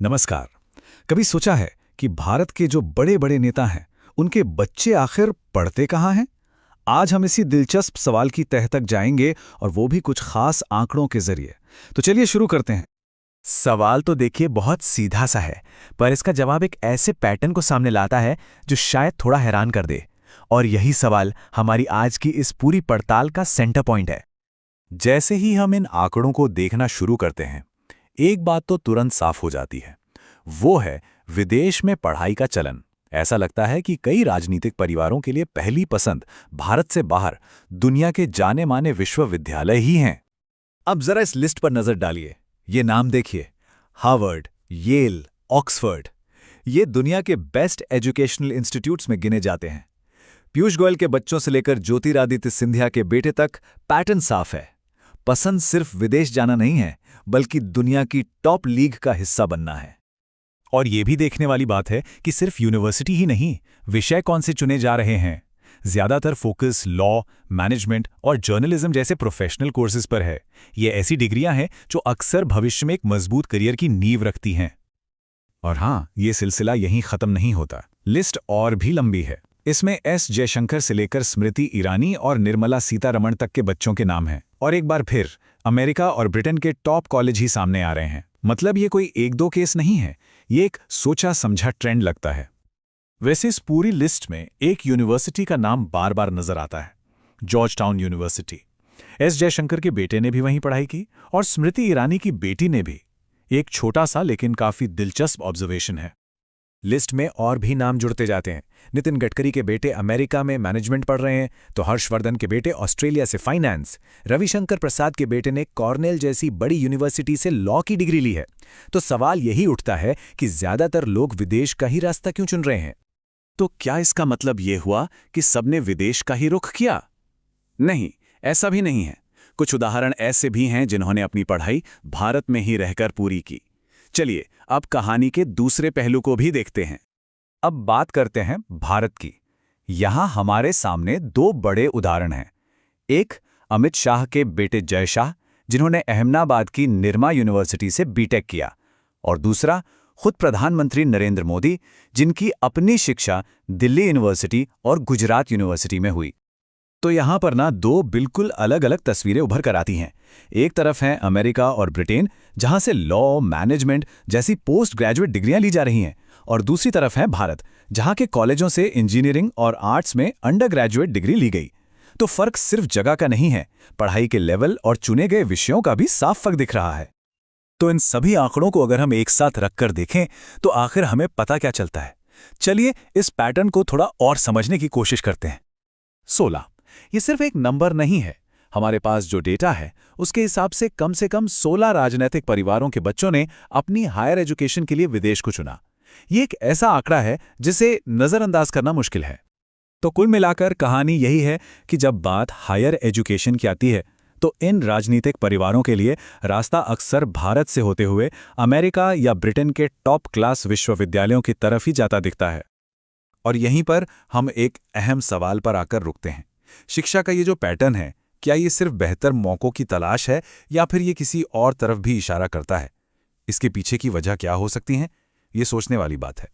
नमस्कार। कभी सोचा है कि भारत के जो बड़े बड़े नेता हैं उनके बच्चे आखिर पढ़ते कहाँ हैं? आज हम इसी दिलचस्प सवाल की तह तक जाएंगे और वो भी कुछ खास आंकड़ों के जरिए। तो चलिए शुरू करते हैं। सवाल तो देखिए बहुत सीधा सा है, पर इसका जवाब एक ऐसे पैटर्न को सामने लाता है जो शायद थोड़ा हैरान कर दे। और यही सवाल हमारी आज की इस पूरी पड़ताल का सेंटर पॉइंट है। जैसे ही हम इन आंकड़ों को देखना शुरू करते हैं, एक बात तो तुरंत साफ हो जाती है। वो है विदेश में पढ़ाई का चलन। ऐसा लगता है कि कई राजनीतिक परिवारों के लिए पहली पसंद भारत से बाहर दुनिया के जाने माने विश्वविद्यालय ही हैं। अब जरा इस लिस्ट पर नजर डालिए। ये नाम देखिए, हार्वर्ड, येल, ऑक्सफोर्ड। ये दुनिया के बेस्ट एजुकेशनल इंस्टीट्यूट्स में गिने जाते हैं। पीयूष गोयल के बच्चों से लेकर ज्योतिरादित्य सिंधिया के बेटे तक पैटर्न साफ है। पसंद सिर्फ विदेश जाना नहीं है, बल्कि दुनिया की टॉप लीग का हिस्सा बनना है। और ये भी देखने वाली बात है कि सिर्फ यूनिवर्सिटी ही नहीं, विषय कौन से चुने जा रहे हैं। ज्यादातर फोकस लॉ, मैनेजमेंट और जर्नलिज्म जैसे प्रोफेशनल कोर्सेज पर है। ये ऐसी डिग्रियां हैं जो अक्सर भविष्य में एक मजबूत करियर की नींव रखती हैं। और हाँ, ये सिलसिला यहीं खत्म नहीं होता। लिस्ट और भी लंबी है। इसमें एस जयशंकर से लेकर स्मृति ईरानी और निर्मला सीतारमण तक के बच्चों के नाम हैं। और एक बार फिर अमेरिका और ब्रिटेन के टॉप कॉलेज ही सामने आ रहे हैं। मतलब ये कोई एक दो केस नहीं है, ये एक सोचा समझा ट्रेंड लगता है। वैसे इस पूरी लिस्ट में एक यूनिवर्सिटी का नाम बार बार नजर आता है, George town university. S Jaishankar के बेटे ने भी वहीं पढ़ाई की और स्मृति ईरानी की बेटी ने भी। एक छोटा सा लेकिन काफी दिलचस्प ऑब्जर्वेशन है। लिस्ट में और भी नाम जुड़ते जाते हैं। नितिन गडकरी के बेटे अमेरिका में मैनेजमेंट पढ़ रहे हैं, तो हर्षवर्धन के बेटे ऑस्ट्रेलिया से फाइनेंस। रविशंकर प्रसाद के बेटे ने कॉर्नेल जैसी बड़ी यूनिवर्सिटी से लॉ की डिग्री ली है। तो सवाल यही उठता है कि ज्यादातर लोग विदेश का ही रास्ता क्यों चुन रहे हैं? तो क्या इसका मतलब ये हुआ कि सबने विदेश का ही रुख किया? नहीं, ऐसा भी नहीं है। कुछ उदाहरण ऐसे भी हैं जिन्होंने अपनी पढ़ाई भारत में ही रहकर पूरी की। चलिए अब कहानी के दूसरे पहलू को भी देखते हैं। अब बात करते हैं भारत की। यहां हमारे सामने दो बड़े उदाहरण हैं। एक अमित शाह के बेटे जय शाह, जिन्होंने अहमदाबाद की निरमा यूनिवर्सिटी से बीटेक किया, और दूसरा खुद प्रधानमंत्री नरेंद्र मोदी, जिनकी अपनी शिक्षा दिल्ली यूनिवर्सिटी और गुजरात यूनिवर्सिटी में हुई। तो यहां पर ना दो बिल्कुल अलग अलग तस्वीरें उभर कर आती हैं। एक तरफ है अमेरिका और ब्रिटेन, जहां से लॉ, मैनेजमेंट जैसी पोस्ट ग्रेजुएट डिग्रियां ली जा रही हैं, और दूसरी तरफ है भारत, जहां के कॉलेजों से इंजीनियरिंग और आर्ट्स में अंडर ग्रेजुएट डिग्री ली गई। तो फर्क सिर्फ जगह का नहीं है, पढ़ाई के लेवल और चुने गए विषयों का भी साफ फर्क दिख रहा है। तो इन सभी आंकड़ों को अगर हम एक साथ रखकर देखें तो आखिर हमें पता क्या चलता है? चलिए इस पैटर्न को थोड़ा और समझने की कोशिश करते हैं। 16 ये सिर्फ एक नंबर नहीं है। हमारे पास जो डेटा है उसके हिसाब से कम 16 राजनीतिक परिवारों के बच्चों ने अपनी हायर एजुकेशन के लिए विदेश को चुना। ये एक ऐसा आंकड़ा है जिसे नजरअंदाज करना मुश्किल है। तो कुल मिलाकर कहानी यही है कि जब बात हायर एजुकेशन की आती है तो इन राजनीतिक परिवारों के लिए रास्ता अक्सर भारत से होते हुए अमेरिका या ब्रिटेन के टॉप क्लास विश्वविद्यालयों की तरफ ही जाता दिखता है। और यहीं पर हम एक अहम सवाल पर आकर रुकते हैं। शिक्षा का ये जो पैटर्न है, क्या ये सिर्फ बेहतर मौकों की तलाश है या फिर ये किसी और तरफ भी इशारा करता है? इसके पीछे की वजह क्या हो सकती है? ये सोचने वाली बात है।